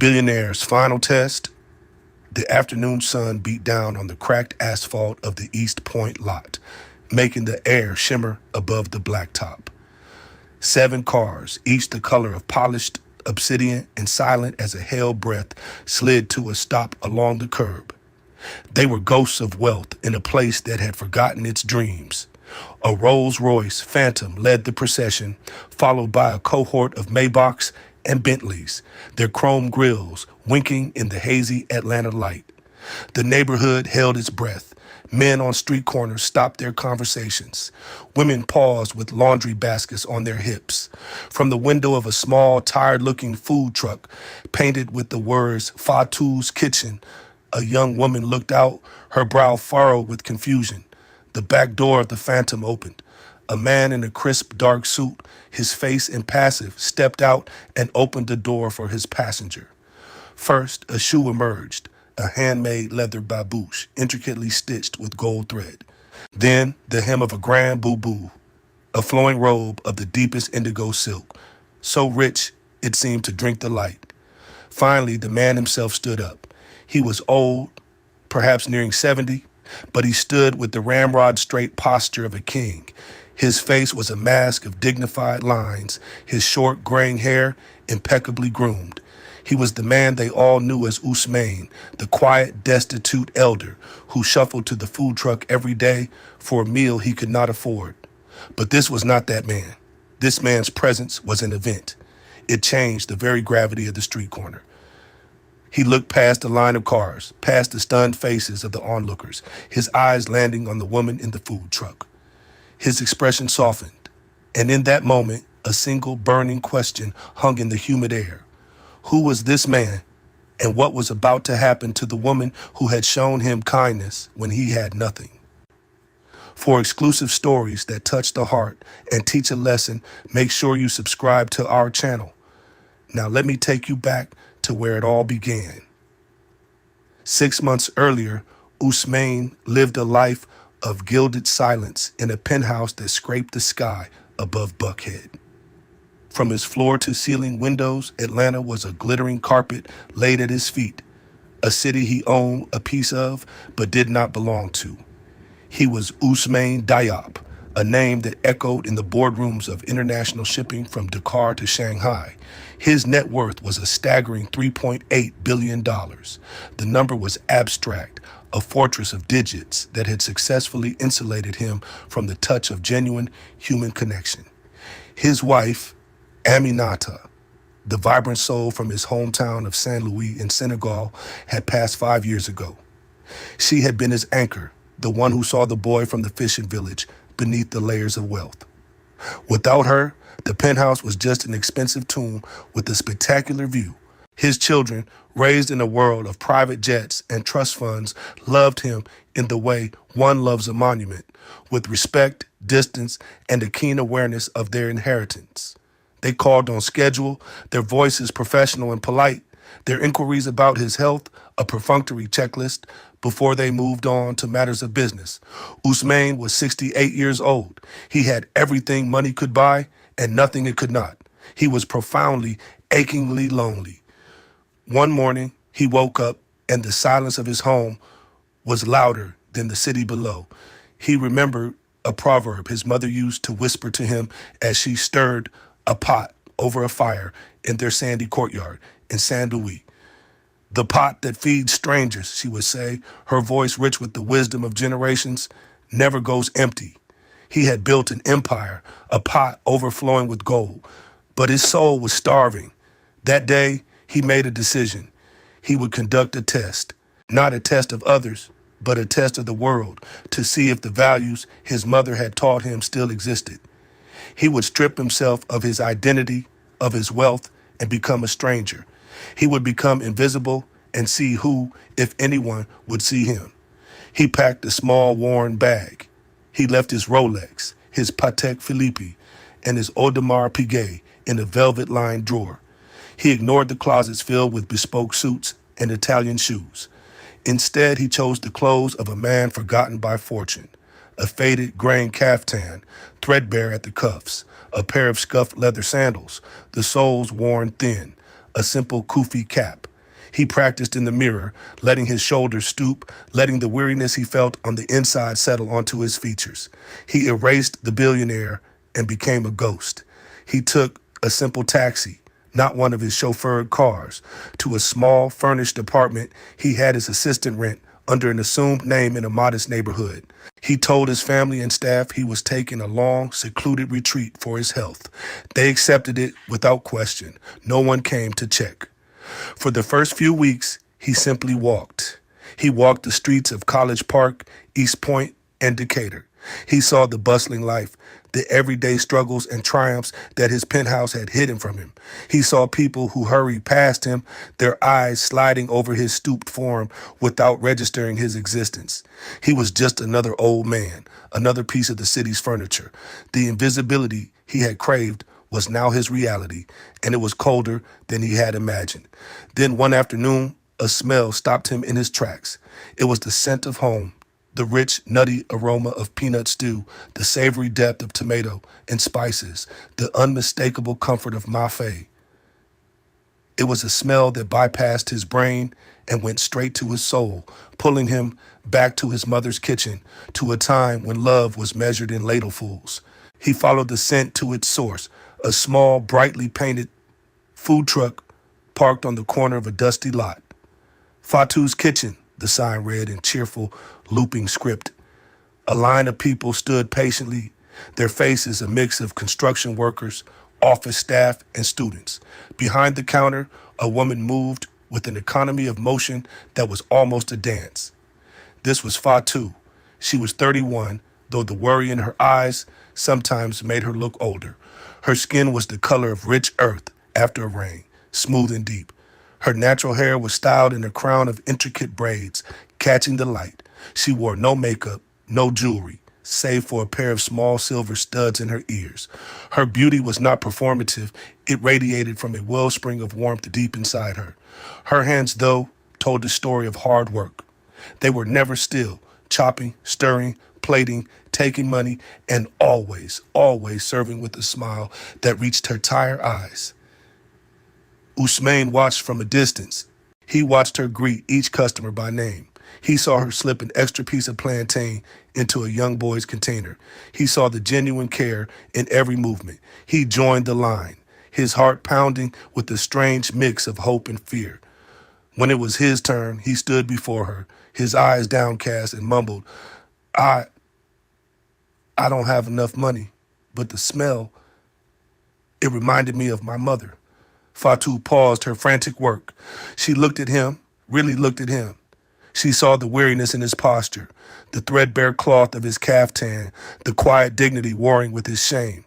billionaire's final test. The afternoon sun beat down on the cracked asphalt of the East Point lot, making the air shimmer above the blacktop. 7 cars, each the color of polished obsidian and silent as a hell breath, slid to a stop along the curb. They were ghosts of wealth in a place that had forgotten its dreams. A Rolls-Royce Phantom led the procession, followed by a cohort of Maybachs and Bentleys, their chrome grills winking in the hazy Atlanta light. The neighborhood held its breath. Men on street corners stopped their conversations. Women paused with laundry baskets on their hips. From the window of a small, tired-looking food truck painted with the words Fatou's Kitchen, a young woman looked out, her brow furrowed with confusion. The back door of the Phantom opened. A man in a crisp, dark suit, his face impassive, stepped out and opened the door for his passenger. First, a shoe emerged, a handmade leather babouche, intricately stitched with gold thread. Then, the hem of a grand boubou, a flowing robe of the deepest indigo silk, so rich it seemed to drink the light. Finally, the man himself stood up. He was old, perhaps nearing 70, but he stood with the ramrod-straight posture of a king. His face was a mask of dignified lines, his short graying hair impeccably groomed. He was the man they all knew as Ousmane, the quiet, destitute elder who shuffled to the food truck every day for a meal he could not afford. But this was not that man. This man's presence was an event. It changed the very gravity of the street corner. He looked past the line of cars, past the stunned faces of the onlookers, his eyes landing on the woman in the food truck. His expression softened, and in that moment, a single burning question hung in the humid air. Who was this man, and what was about to happen to the woman who had shown him kindness when he had nothing? For exclusive stories that touch the heart and teach a lesson, make sure you subscribe to our channel. Now let me take you back to where it all began. 6 months earlier, Ousmane lived a life of gilded silence in a penthouse that scraped the sky above Buckhead. From his floor-to-ceiling windows, Atlanta was a glittering carpet laid at his feet, a city he owned a piece of but did not belong to. He was Ousmane Diop, a name that echoed in the boardrooms of international shipping from Dakar to Shanghai. His net worth was a staggering $3.8 billion. The number was abstract, a fortress of digits that had successfully insulated him from the touch of genuine human connection. His wife, Aminata, the vibrant soul from his hometown of Saint Louis in Senegal, had passed 5 years ago. She had been his anchor, the one who saw the boy from the fishing village beneath the layers of wealth. Without her, the penthouse was just an expensive tomb with a spectacular view. His children, raised in a world of private jets and trust funds, loved him in the way one loves a monument, with respect, distance, and a keen awareness of their inheritance. They called on schedule, their voices professional and polite, their inquiries about his health a perfunctory checklist before they moved on to matters of business. Ousmane was 68 years old. He had everything money could buy and nothing it could not. He was profoundly, achingly lonely. One morning, he woke up and the silence of his home was louder than the city below. He remembered a proverb his mother used to whisper to him as she stirred a pot over a fire in their sandy courtyard in Saint Louis. The pot that feeds strangers, she would say, her voice rich with the wisdom of generations, never goes empty. He had built an empire, a pot overflowing with gold, but his soul was starving. That day, he made a decision. He would conduct a test, not a test of others, but a test of the world, to see if the values his mother had taught him still existed. He would strip himself of his identity, of his wealth, and become a stranger. He would become invisible and see who, if anyone, would see him. He packed a small, worn bag. He left his Rolex, his Patek Philippe, and his Audemars Piguet in a velvet-lined drawer. He ignored the closets filled with bespoke suits and Italian shoes. Instead, he chose the clothes of a man forgotten by fortune, a faded grain caftan, threadbare at the cuffs, a pair of scuffed leather sandals, the soles worn thin, a simple kufi cap, He practiced in the mirror, letting his shoulders stoop, letting the weariness he felt on the inside settle onto his features. He erased the billionaire and became a ghost. He took a simple taxi, not one of his chauffeured cars, to a small furnished apartment he had his assistant rent under an assumed name in a modest neighborhood. He told his family and staff he was taking a long, secluded retreat for his health. They accepted it without question. No one came to check. For the first few weeks, he simply walked. He walked the streets of College Park, East Point, and Decatur. He saw the bustling life, the everyday struggles and triumphs that his penthouse had hidden from him. He saw people who hurried past him, their eyes sliding over his stooped form without registering his existence. He was just another old man, another piece of the city's furniture. The invisibility he had craved was now his reality, and it was colder than he had imagined. Then one afternoon, a smell stopped him in his tracks. It was the scent of home, the rich, nutty aroma of peanut stew, the savory depth of tomato and spices, the unmistakable comfort of mafé. It was a smell that bypassed his brain and went straight to his soul, pulling him back to his mother's kitchen, to a time when love was measured in ladlefuls. He followed the scent to its source, a small, brightly painted food truck parked on the corner of a dusty lot. Fatou's Kitchen, the sign read in cheerful, looping script. A line of people stood patiently, their faces a mix of construction workers, office staff, and students. Behind the counter, a woman moved with an economy of motion that was almost a dance. This was Fatou. She was 31, though the worry in her eyes sometimes made her look older. Her skin was the color of rich earth after a rain, smooth and deep. Her natural hair was styled in a crown of intricate braids, catching the light. She wore no makeup, no jewelry, save for a pair of small silver studs in her ears. Her beauty was not performative. It radiated from a wellspring of warmth deep inside her. Her hands, though, told the story of hard work. They were never still, chopping, stirring, plating, taking money, and always, always serving with a smile that reached her tired eyes. Ousmane watched from a distance. He watched her greet each customer by name. He saw her slip an extra piece of plantain into a young boy's container. He saw the genuine care in every movement. He joined the line, his heart pounding with a strange mix of hope and fear. When it was his turn, he stood before her, his eyes downcast, and mumbled, I don't have enough money, but the smell, it reminded me of my mother. Fatou paused her frantic work. She looked at him, really looked at him. She saw the weariness in his posture, the threadbare cloth of his caftan, the quiet dignity warring with his shame.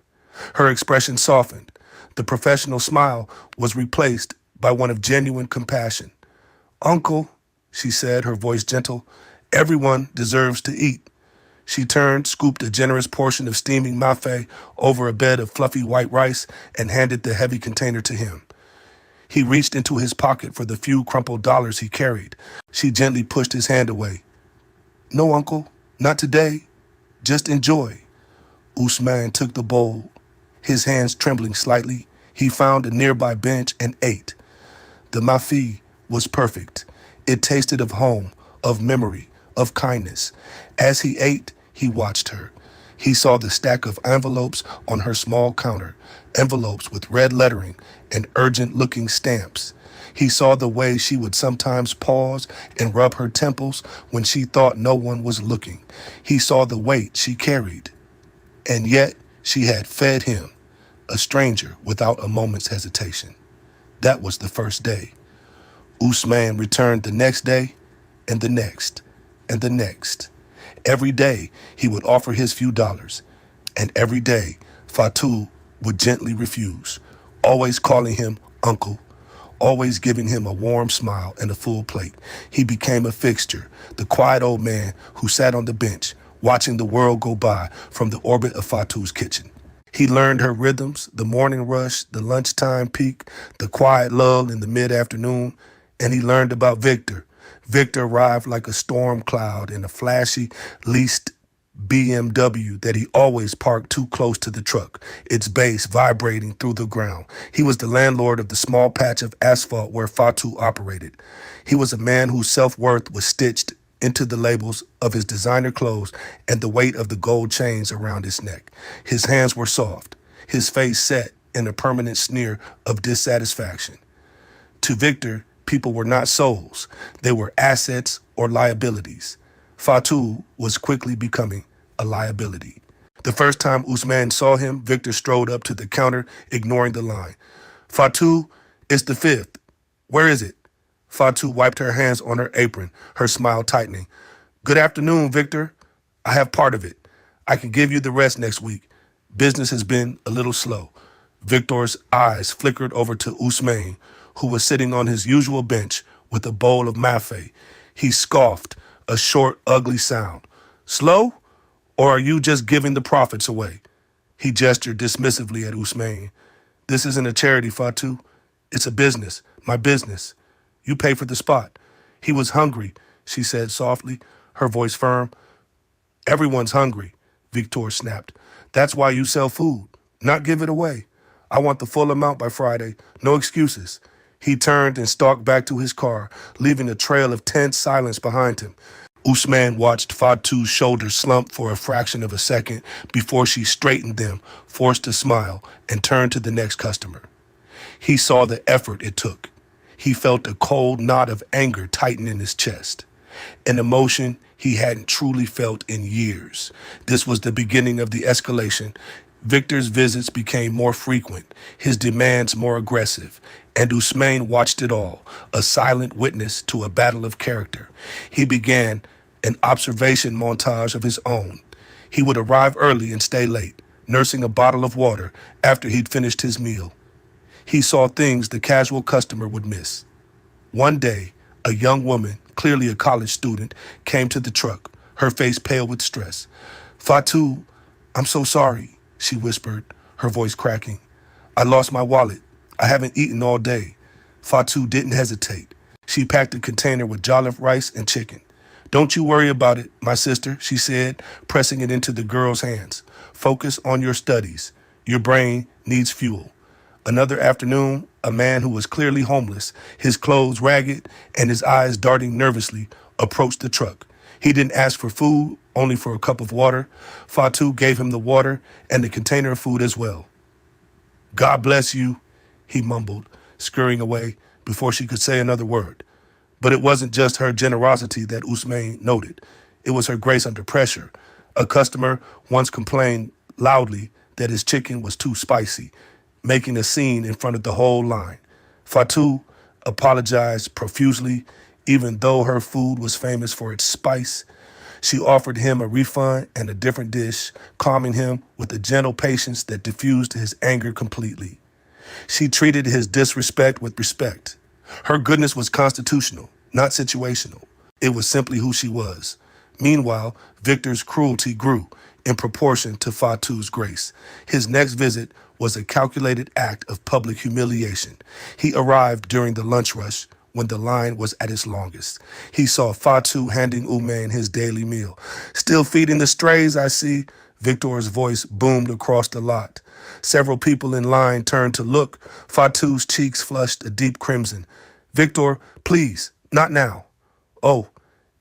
Her expression softened. The professional smile was replaced by one of genuine compassion. Uncle, she said, her voice gentle, everyone deserves to eat. She turned, scooped a generous portion of steaming mafé over a bed of fluffy white rice, and handed the heavy container to him. He reached into his pocket for the few crumpled dollars he carried. She gently pushed his hand away. No, Uncle, not today. Just enjoy. Ousmane took the bowl, his hands trembling slightly. He found a nearby bench and ate. The mafé was perfect. It tasted of home, of memory, of kindness. As he ate, he watched her. He saw the stack of envelopes on her small counter, envelopes with red lettering and urgent-looking stamps. He saw the way she would sometimes pause and rub her temples when she thought no one was looking. He saw the weight she carried. And yet she had fed him, a stranger, without a moment's hesitation. That was the first day. Ousmane returned the next day, and the next, and the next. Every day he would offer his few dollars, and every day Fatou would gently refuse, always calling him uncle, always giving him a warm smile and a full plate. He became a fixture, the quiet old man who sat on the bench, watching the world go by from the orbit of Fatou's kitchen. He learned her rhythms, the morning rush, the lunchtime peak, the quiet lull in the mid-afternoon, and he learned about Victor. Victor arrived like a storm cloud in a flashy, leased BMW that he always parked too close to the truck, its base vibrating through the ground. He was the landlord of the small patch of asphalt where Fatou operated. He was a man whose self-worth was stitched into the labels of his designer clothes and the weight of the gold chains around his neck. His hands were soft, his face set in a permanent sneer of dissatisfaction. To Victor, people were not souls. They were assets or liabilities. Fatou was quickly becoming a liability. The first time Usman saw him, Victor strode up to the counter, ignoring the line. Fatou, it's the fifth. Where is it? Fatou wiped her hands on her apron, her smile tightening. Good afternoon, Victor. I have part of it. I can give you the rest next week. Business has been a little slow. Victor's eyes flickered over to Usman, who was sitting on his usual bench with a bowl of mafe. He scoffed, a short, ugly sound. Slow? Or are you just giving the profits away? He gestured dismissively at Usman. This isn't a charity, Fatou. It's a business, my business. You pay for the spot. He was hungry, she said softly, her voice firm. Everyone's hungry, Victor snapped. That's why you sell food, not give it away. I want the full amount by Friday, no excuses. He turned and stalked back to his car, leaving a trail of tense silence behind him. Usman watched Fatou's shoulders slump for a fraction of a second before she straightened them, forced a smile, and turned to the next customer. He saw the effort it took. He felt a cold knot of anger tighten in his chest, an emotion he hadn't truly felt in years. This was the beginning of the escalation. Victor's visits became more frequent, his demands more aggressive, and Usman watched it all, a silent witness to a battle of character. He began an observation montage of his own. He would arrive early and stay late, nursing a bottle of water after he'd finished his meal. He saw things the casual customer would miss. One day, a young woman, clearly a college student, came to the truck, her face pale with stress. Fatou, I'm so sorry, she whispered, her voice cracking. I lost my wallet. I haven't eaten all day. Fatou didn't hesitate. She packed a container with jollof rice and chicken. Don't you worry about it, my sister, she said, pressing it into the girl's hands. Focus on your studies. Your brain needs fuel. Another afternoon, a man who was clearly homeless, his clothes ragged and his eyes darting nervously, approached the truck. He didn't ask for food, only for a cup of water. Fatou gave him the water and the container of food as well. God bless you, he mumbled, scurrying away before she could say another word. But it wasn't just her generosity that Usman noted. It was her grace under pressure. A customer once complained loudly that his chicken was too spicy, making a scene in front of the whole line. Fatou apologized profusely, even though her food was famous for its spice. She offered him a refund and a different dish, calming him with a gentle patience that diffused his anger completely. She treated his disrespect with respect. Her goodness was constitutional, not situational. It was simply who she was. Meanwhile, Victor's cruelty grew in proportion to Fatou's grace. His next visit was a calculated act of public humiliation. He arrived during the lunch rush when the line was at its longest. He saw Fatou handing Usman his daily meal. Still feeding the strays, I see, Victor's voice boomed across the lot. Several people in line turned to look. Fatou's cheeks flushed a deep crimson. Victor, please, not now. Oh,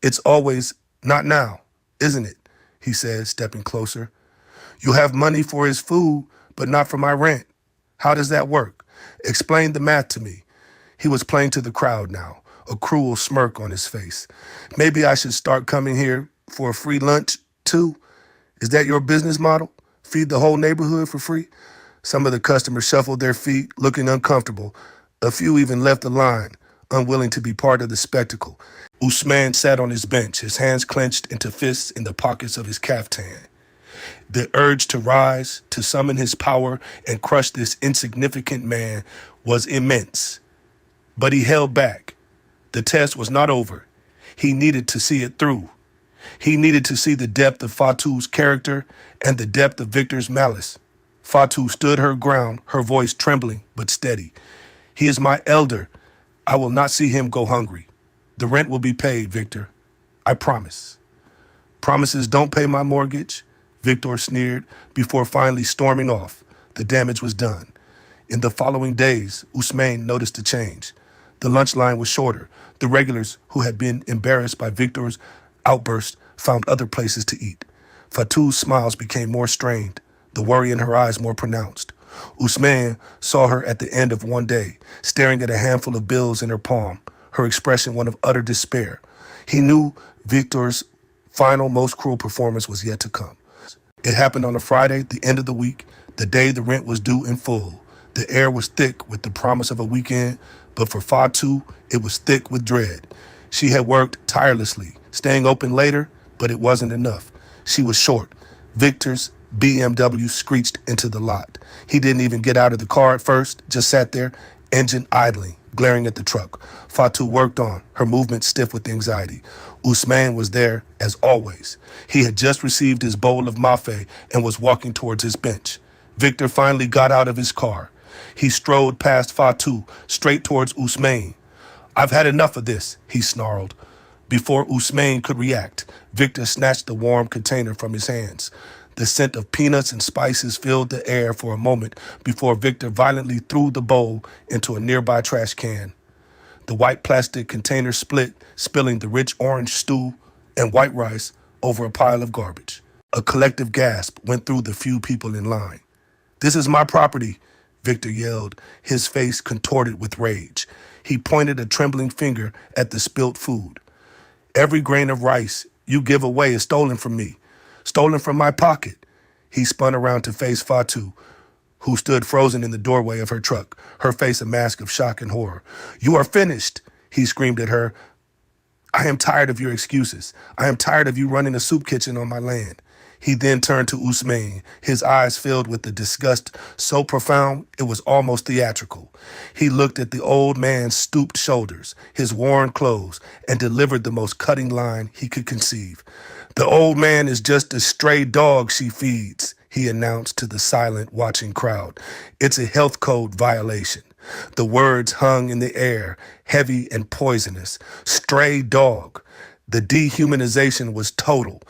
it's always not now, isn't it? He said, stepping closer. You have money for his food, but not for my rent. How does that work? Explain the math to me. He was playing to the crowd now, a cruel smirk on his face. Maybe I should start coming here for a free lunch, too? Is that your business model? Feed the whole neighborhood for free? Some of the customers shuffled their feet, looking uncomfortable. A few even left the line, unwilling to be part of the spectacle. Usman sat on his bench, his hands clenched into fists in the pockets of his caftan. The urge to rise, to summon his power and crush this insignificant man was immense. But he held back. The test was not over. He needed to see it through. He needed to see the depth of Fatou's character and the depth of Victor's malice. Fatou stood her ground, her voice trembling but steady. He is my elder. I will not see him go hungry. The rent will be paid, Victor. I promise. Promises don't pay my mortgage, Victor sneered before finally storming off. The damage was done. In the following days, Usman noticed a change. The lunch line was shorter. The regulars who had been embarrassed by Victor's outburst found other places to eat. Fatou's smiles became more strained, the worry in her eyes more pronounced. Usman saw her at the end of one day, staring at a handful of bills in her palm, her expression one of utter despair. He knew Victor's final, most cruel performance was yet to come. It happened on a Friday, the end of the week, the day the rent was due in full. The air was thick with the promise of a weekend, but for Fatou, it was thick with dread. She had worked tirelessly, staying open later, but it wasn't enough. She was short. Victor's BMW screeched into the lot. He didn't even get out of the car at first, just sat there, engine idling, glaring at the truck. Fatou worked on, her movement stiff with anxiety. Usman was there, as always. He had just received his bowl of mafe and was walking towards his bench. Victor finally got out of his car. He strode past Fatou, straight towards Usman. "I've had enough of this," he snarled. Before Usman could react, Victor snatched the warm container from his hands. The scent of peanuts and spices filled the air for a moment before Victor violently threw the bowl into a nearby trash can. The white plastic container split, spilling the rich orange stew and white rice over a pile of garbage. A collective gasp went through the few people in line. "This is my property," Victor yelled, his face contorted with rage. He pointed a trembling finger at the spilt food. "Every grain of rice you give away is stolen from me, stolen from my pocket." He spun around to face Fatou, who stood frozen in the doorway of her truck, her face a mask of shock and horror. "You are finished," he screamed at her. "I am tired of your excuses. I am tired of you running a soup kitchen on my land." He then turned to Usman, his eyes filled with a disgust so profound it was almost theatrical. He looked at the old man's stooped shoulders, his worn clothes, and delivered the most cutting line he could conceive. "The old man is just a stray dog she feeds," he announced to the silent, watching crowd. "It's a health code violation." The words hung in the air, heavy and poisonous. Stray dog. The dehumanization was total.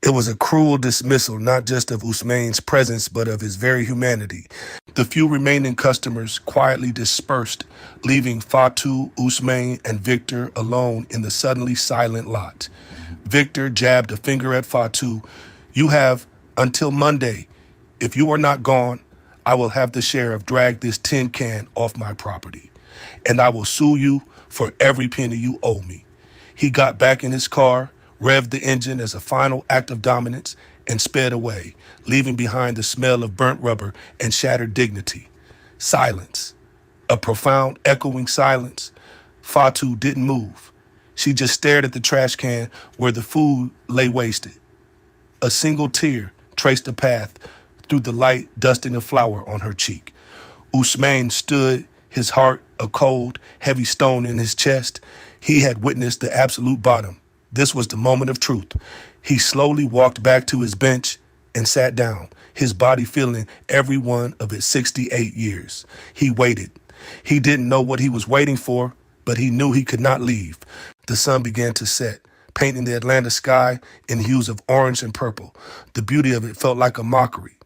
It was a cruel dismissal not just of Usman's presence, but of his very humanity. The few remaining customers quietly dispersed, leaving Fatou, Usman, and Victor alone in the suddenly silent lot. Victor jabbed a finger at Fatou. "You have until Monday. If you are not gone, I will have the sheriff drag this tin can off my property, and I will sue you for every penny you owe me." He got back in his car, revved the engine as a final act of dominance, and sped away, leaving behind the smell of burnt rubber and shattered dignity. Silence. A profound, echoing silence. Fatou didn't move. She just stared at the trash can where the food lay wasted. A single tear traced a path through the light dusting of flour on her cheek. Usman stood, his heart a cold, heavy stone in his chest. He had witnessed the absolute bottom. This was the moment of truth. He slowly walked back to his bench and sat down, his body feeling every one of its 68 years. He waited. He didn't know what he was waiting for, but he knew he could not leave. The sun began to set, painting the Atlanta sky in hues of orange and purple. The beauty of it felt like a mockery.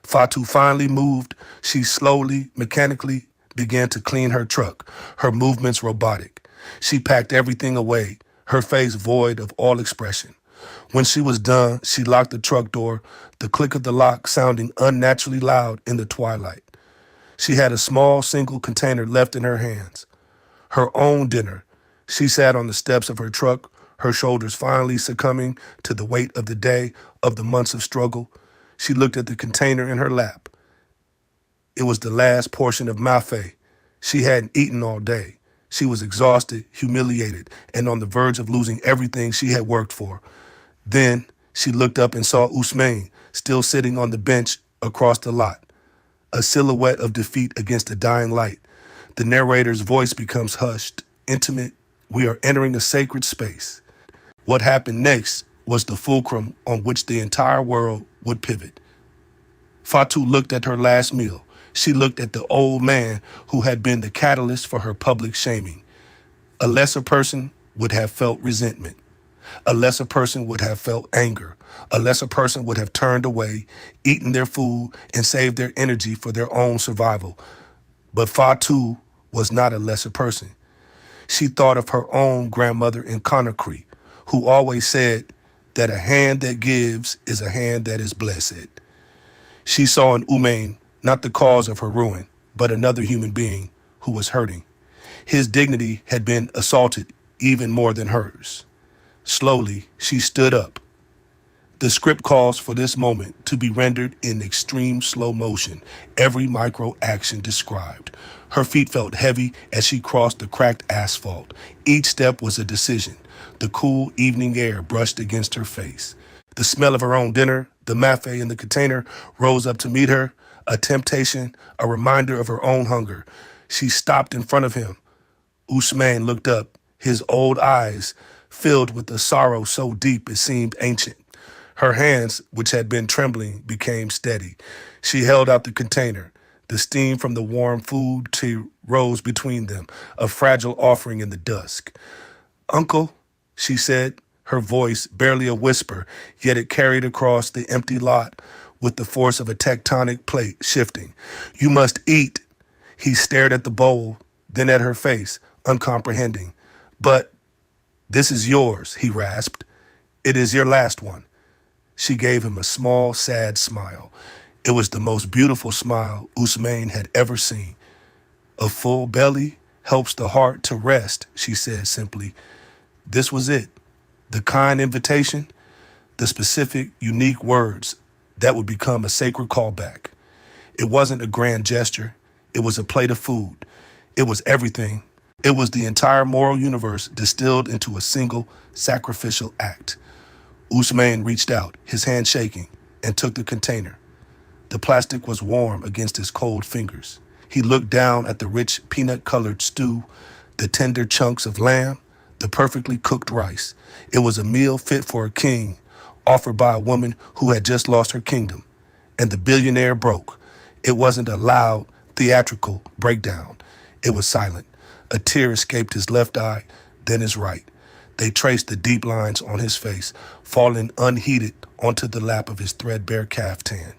Fatou finally moved. She slowly, mechanically began to clean her truck, her movements robotic. She packed everything away, her face void of all expression. When she was done, she locked the truck door, the click of the lock sounding unnaturally loud in the twilight. She had a small single container left in her hands. Her own dinner. She sat on the steps of her truck, her shoulders finally succumbing to the weight of the day, of the months of struggle. She looked at the container in her lap. It was the last portion of mafe. She hadn't eaten all day. She was exhausted, humiliated, and on the verge of losing everything she had worked for. Then she looked up and saw Usman, still sitting on the bench across the lot, a silhouette of defeat against a dying light. The narrator's voice becomes hushed, intimate. We are entering a sacred space. What happened next was the fulcrum on which the entire world would pivot. Fatou looked at her last meal. She looked at the old man who had been the catalyst for her public shaming. A lesser person would have felt resentment. A lesser person would have felt anger. A lesser person would have turned away, eaten their food, and saved their energy for their own survival. But Fatou was not a lesser person. She thought of her own grandmother in Conakry, who always said that a hand that gives is a hand that is blessed. She saw in Umain not the cause of her ruin, but another human being who was hurting. His dignity had been assaulted even more than hers. Slowly, she stood up. The script calls for this moment to be rendered in extreme slow motion, every micro action described. Her feet felt heavy as she crossed the cracked asphalt. Each step was a decision. The cool evening air brushed against her face. The smell of her own dinner, the mafe in the container, rose up to meet her, a temptation, a reminder of her own hunger. She stopped in front of him. Usman looked up, his old eyes filled with a sorrow so deep it seemed ancient. Her hands, which had been trembling, became steady. She held out the container. The steam from the warm food rose between them, a fragile offering in the dusk. Uncle, she said, her voice barely a whisper, yet it carried across the empty lot with the force of a tectonic plate shifting. You must eat. He stared at the bowl, then at her face, uncomprehending. But this is yours, he rasped. It is your last one. She gave him a small, sad smile. It was the most beautiful smile Usman had ever seen. A full belly helps the heart to rest, she said simply. This was it. The kind invitation, the specific, unique words that would become a sacred callback. It wasn't a grand gesture. It was a plate of food. It was everything. It was the entire moral universe distilled into a single sacrificial act. Usman reached out, his hand shaking, and took the container. The plastic was warm against his cold fingers. He looked down at the rich peanut-colored stew, the tender chunks of lamb, the perfectly cooked rice. It was a meal fit for a king, offered by a woman who had just lost her kingdom. And the billionaire broke. It wasn't a loud, theatrical breakdown. It was silent. A tear escaped his left eye, then his right. They traced the deep lines on his face, falling unheeded onto the lap of his threadbare caftan.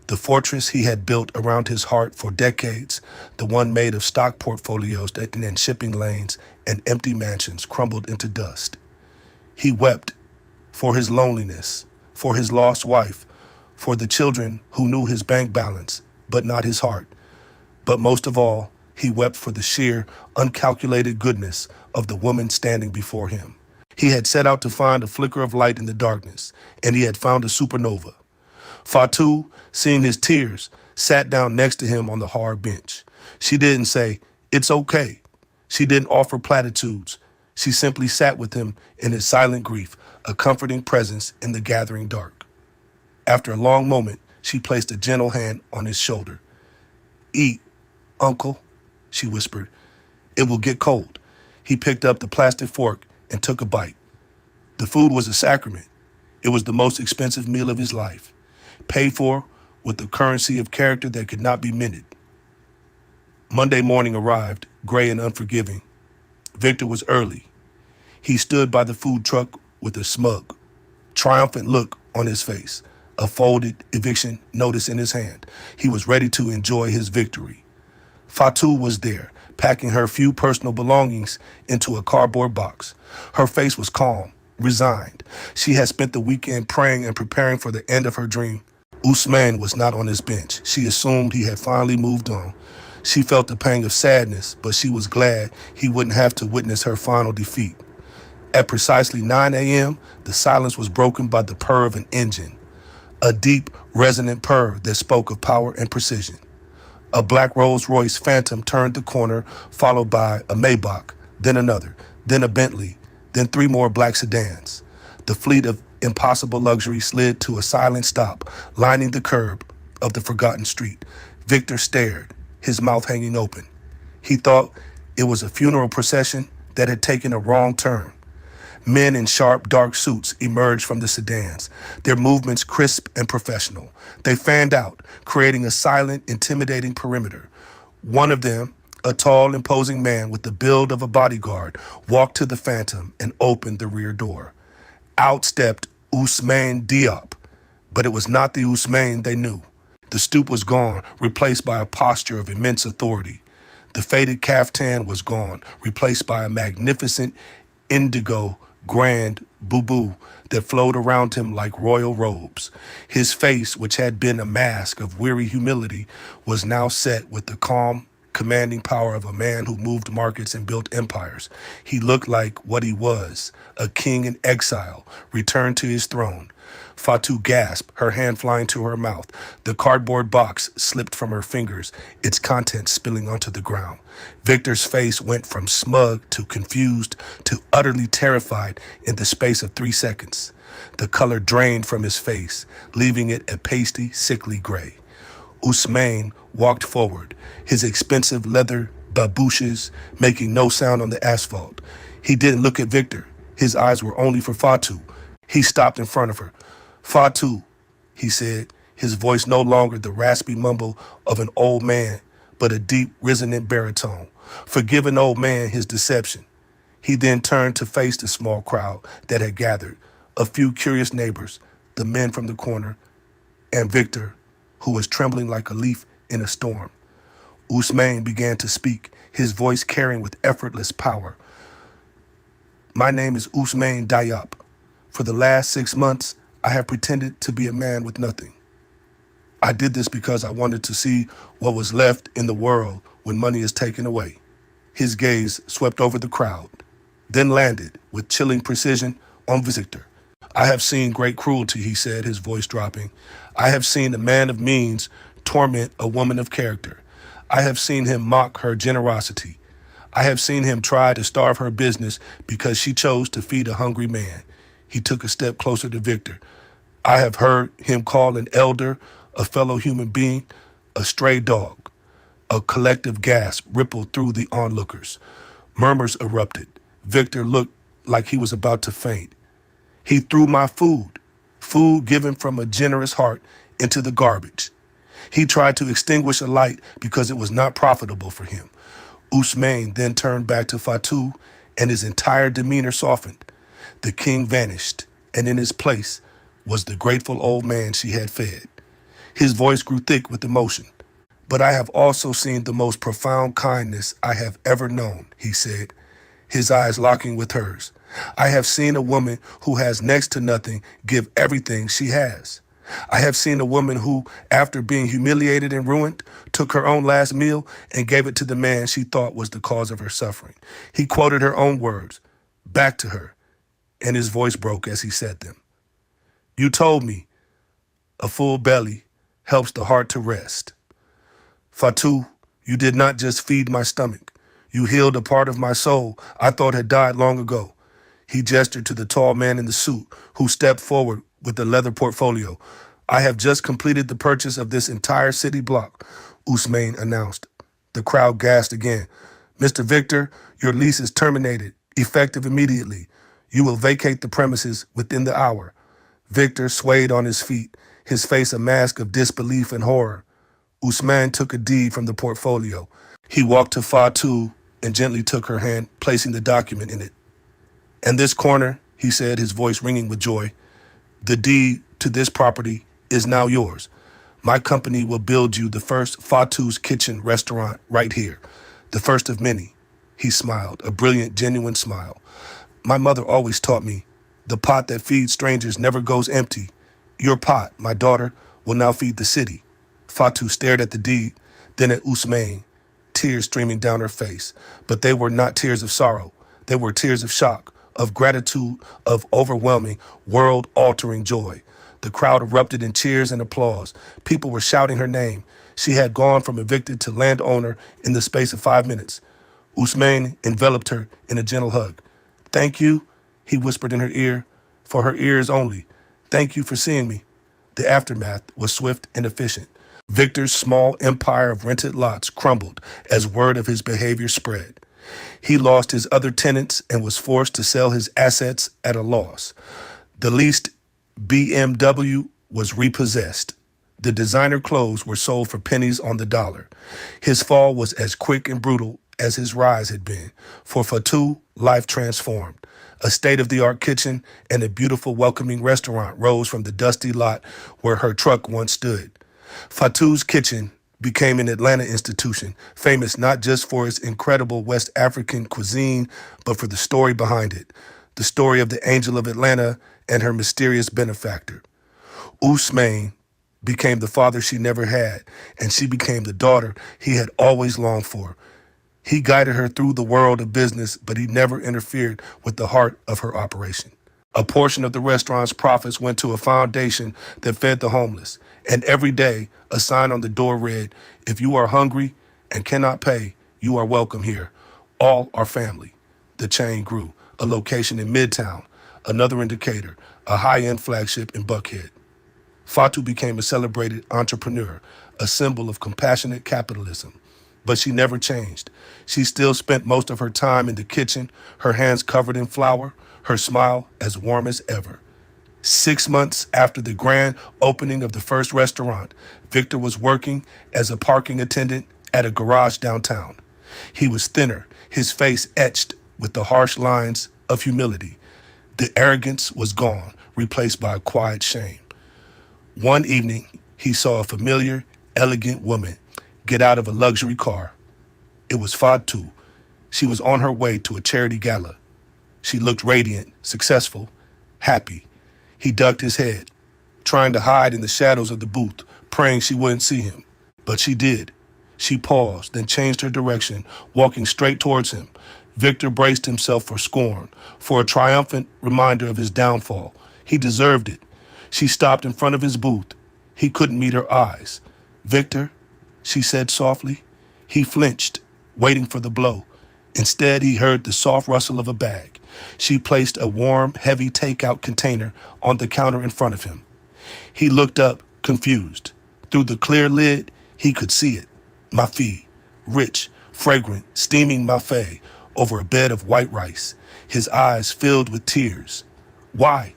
The fortress he had built around his heart for decades, the one made of stock portfolios and shipping lanes and empty mansions, crumbled into dust. He wept for his loneliness, for his lost wife, for the children who knew his bank balance, but not his heart. But most of all, he wept for the sheer, uncalculated goodness of the woman standing before him. He had set out to find a flicker of light in the darkness, and he had found a supernova. Fatou, seeing his tears, sat down next to him on the hard bench. She didn't say, "It's okay." She didn't offer platitudes. She simply sat with him in his silent grief, a comforting presence in the gathering dark. After a long moment, she placed a gentle hand on his shoulder. "Eat, Uncle," she whispered. "It will get cold." He picked up the plastic fork and took a bite. The food was a sacrament. It was the most expensive meal of his life, paid for with the currency of character that could not be minted. Monday morning arrived, gray and unforgiving. Victor was early. He stood by the food truck with a smug, triumphant look on his face, a folded eviction notice in his hand. He was ready to enjoy his victory. Fatou was there, packing her few personal belongings into a cardboard box. Her face was calm, resigned. She had spent the weekend praying and preparing for the end of her dream. Usman was not on his bench. She assumed he had finally moved on. She felt the pang of sadness, but she was glad he wouldn't have to witness her final defeat. At precisely 9 a.m., the silence was broken by the purr of an engine, a deep, resonant purr that spoke of power and precision. A black Rolls-Royce Phantom turned the corner, followed by a Maybach, then another, then a Bentley, then three more black sedans. The fleet of impossible luxury slid to a silent stop, lining the curb of the forgotten street. Victor stared, his mouth hanging open. He thought it was a funeral procession that had taken a wrong turn. Men in sharp, dark suits emerged from the sedans, their movements crisp and professional. They fanned out, creating a silent, intimidating perimeter. One of them, a tall, imposing man with the build of a bodyguard, walked to the Phantom and opened the rear door. Out stepped Ousmane Diop, but it was not the Ousmane they knew. The stoop was gone, replaced by a posture of immense authority. The faded caftan was gone, replaced by a magnificent indigo grand boo-boo that flowed around him like royal robes. His face, which had been a mask of weary humility, was now set with the calm, commanding power of a man who moved markets and built empires. He looked like what he was, a king in exile, returned to his throne. Fatou gasped, her hand flying to her mouth. The cardboard box slipped from her fingers, its contents spilling onto the ground. Victor's face went from smug to confused to utterly terrified in the space of 3 seconds. The color drained from his face, leaving it a pasty, sickly gray. Ousmane walked forward, his expensive leather babooshes making no sound on the asphalt. He didn't look at Victor. His eyes were only for Fatou. He stopped in front of her. Fatou, he said, his voice no longer the raspy mumble of an old man, but a deep, resonant baritone. Forgive an old man his deception. He then turned to face the small crowd that had gathered, a few curious neighbors, the men from the corner, and Victor, who was trembling like a leaf in a storm. Ousmane began to speak, his voice carrying with effortless power. My name is Ousmane Diop. For the last 6 months, I have pretended to be a man with nothing. I did this because I wanted to see what was left in the world when money is taken away. His gaze swept over the crowd, then landed with chilling precision on Victor. I have seen great cruelty, he said, his voice dropping. I have seen a man of means torment a woman of character. I have seen him mock her generosity. I have seen him try to starve her business because she chose to feed a hungry man. He took a step closer to Victor. I have heard him call an elder, a fellow human being, a stray dog. A collective gasp rippled through the onlookers. Murmurs erupted. Victor looked like he was about to faint. He threw my food given from a generous heart, into the garbage. He tried to extinguish a light because it was not profitable for him. Ousmane then turned back to Fatou, and his entire demeanor softened. The king vanished, and in his place was the grateful old man she had fed. His voice grew thick with emotion. But I have also seen the most profound kindness I have ever known, he said, his eyes locking with hers. I have seen a woman who has next to nothing give everything she has. I have seen a woman who, after being humiliated and ruined, took her own last meal and gave it to the man she thought was the cause of her suffering. He quoted her own words back to her, and his voice broke as he said them. You told me a full belly helps the heart to rest. Fatou, you did not just feed my stomach. You healed a part of my soul I thought had died long ago. He gestured to the tall man in the suit who stepped forward with the leather portfolio. I have just completed the purchase of this entire city block, Ousmane announced. The crowd gasped again. Mr. Victor, your lease is terminated, effective immediately. You will vacate the premises within the hour. Victor swayed on his feet, his face a mask of disbelief and horror. Ousmane took a deed from the portfolio. He walked to Fatou and gently took her hand, placing the document in it. And this corner, he said, his voice ringing with joy, the deed to this property is now yours. My company will build you the first Fatou's Kitchen restaurant right here, the first of many. He smiled, a brilliant, genuine smile. My mother always taught me, the pot that feeds strangers never goes empty. Your pot, my daughter, will now feed the city. Fatou stared at the deed, then at Ousmane, tears streaming down her face. But they were not tears of sorrow. They were tears of shock, of gratitude, of overwhelming, world-altering joy. The crowd erupted in cheers and applause. People were shouting her name. She had gone from evicted to landowner in the space of 5 minutes. Ousmane enveloped her in a gentle hug. Thank you, he whispered in her ear, for her ears only. Thank you for seeing me. The aftermath was swift and efficient. Victor's small empire of rented lots crumbled as word of his behavior spread. He lost his other tenants and was forced to sell his assets at a loss. The leased BMW was repossessed. The designer clothes were sold for pennies on the dollar. His fall was as quick and brutal as his rise had been. For Fatou, life transformed. A state-of-the-art kitchen and a beautiful, welcoming restaurant rose from the dusty lot where her truck once stood. Fatou's kitchen became an Atlanta institution, famous not just for its incredible West African cuisine, but for the story behind it. The story of the Angel of Atlanta and her mysterious benefactor. Ousmane became the father she never had, and she became the daughter he had always longed for. He guided her through the world of business, but he never interfered with the heart of her operation. A portion of the restaurant's profits went to a foundation that fed the homeless. And every day, a sign on the door read, "If you are hungry and cannot pay, you are welcome here. All are family." The chain grew. A location in Midtown, another indicator, a high-end flagship in Buckhead. Fatou became a celebrated entrepreneur, a symbol of compassionate capitalism. But she never changed. She still spent most of her time in the kitchen, her hands covered in flour, her smile as warm as ever. 6 months after the grand opening of the first restaurant, Victor was working as a parking attendant at a garage downtown. He was thinner, his face etched with the harsh lines of humility. The arrogance was gone, replaced by a quiet shame. One evening, he saw a familiar, elegant woman get out of a luxury car. It was Fatou. She was on her way to a charity gala. She looked radiant, successful, happy. He ducked his head, trying to hide in the shadows of the booth, praying she wouldn't see him. But she did. She paused, then changed her direction, walking straight towards him. Victor braced himself for scorn, for a triumphant reminder of his downfall. He deserved it. She stopped in front of his booth. He couldn't meet her eyes. "Victor," she said softly. He flinched, waiting for the blow. Instead, he heard the soft rustle of a bag. She placed a warm, heavy takeout container on the counter in front of him. He looked up, confused. Through the clear lid, he could see it. Mafi, rich, fragrant, steaming mafe over a bed of white rice, his eyes filled with tears. "Why?"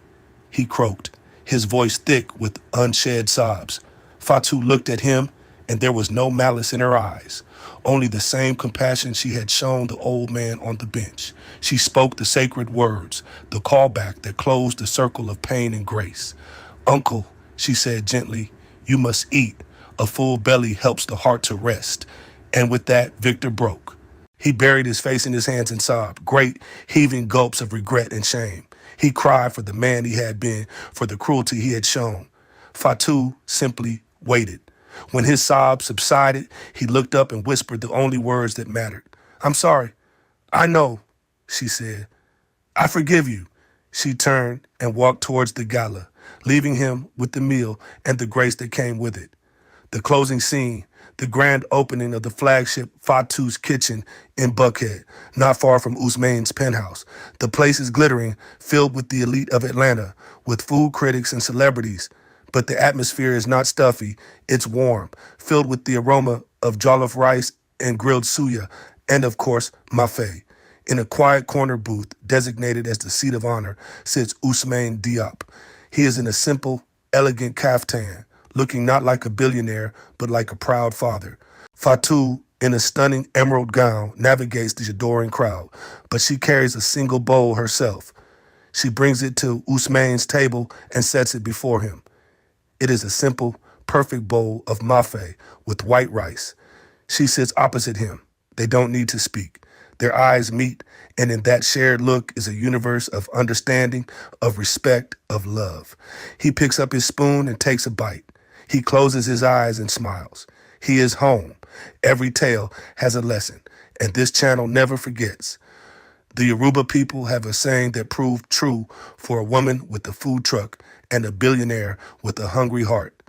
he croaked, his voice thick with unshed sobs. Fatou looked at him, and there was no malice in her eyes, only the same compassion she had shown the old man on the bench. She spoke the sacred words, the callback that closed the circle of pain and grace. "Uncle," she said gently, "you must eat. A full belly helps the heart to rest." And with that, Victor broke. He buried his face in his hands and sobbed, great heaving gulps of regret and shame. He cried for the man he had been, for the cruelty he had shown. Fatou simply waited. When his sobs subsided, he looked up and whispered the only words that mattered. "I'm sorry. I know," she said. "I forgive you." She turned and walked towards the gala, leaving him with the meal and the grace that came with it. The closing scene, the grand opening of the flagship Fatou's kitchen in Buckhead, not far from Ousmane's penthouse. The place is glittering, filled with the elite of Atlanta, with food critics and celebrities. But the atmosphere is not stuffy, it's warm, filled with the aroma of jollof rice and grilled suya, and of course, mafe. In a quiet corner booth, designated as the seat of honor, sits Ousmane Diop. He is in a simple, elegant kaftan, looking not like a billionaire, but like a proud father. Fatou, in a stunning emerald gown, navigates the adoring crowd, but she carries a single bowl herself. She brings it to Ousmane's table and sets it before him. It is a simple, perfect bowl of mafe with white rice. She sits opposite him. They don't need to speak. Their eyes meet, and in that shared look is a universe of understanding, of respect, of love. He picks up his spoon and takes a bite. He closes his eyes and smiles. He is home. Every tale has a lesson, and this channel never forgets. The Yoruba people have a saying that proved true for a woman with a food truck and a billionaire with a hungry heart.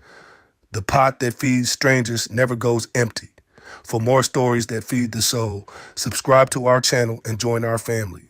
The pot that feeds strangers never goes empty. For more stories that feed the soul, subscribe to our channel and join our family.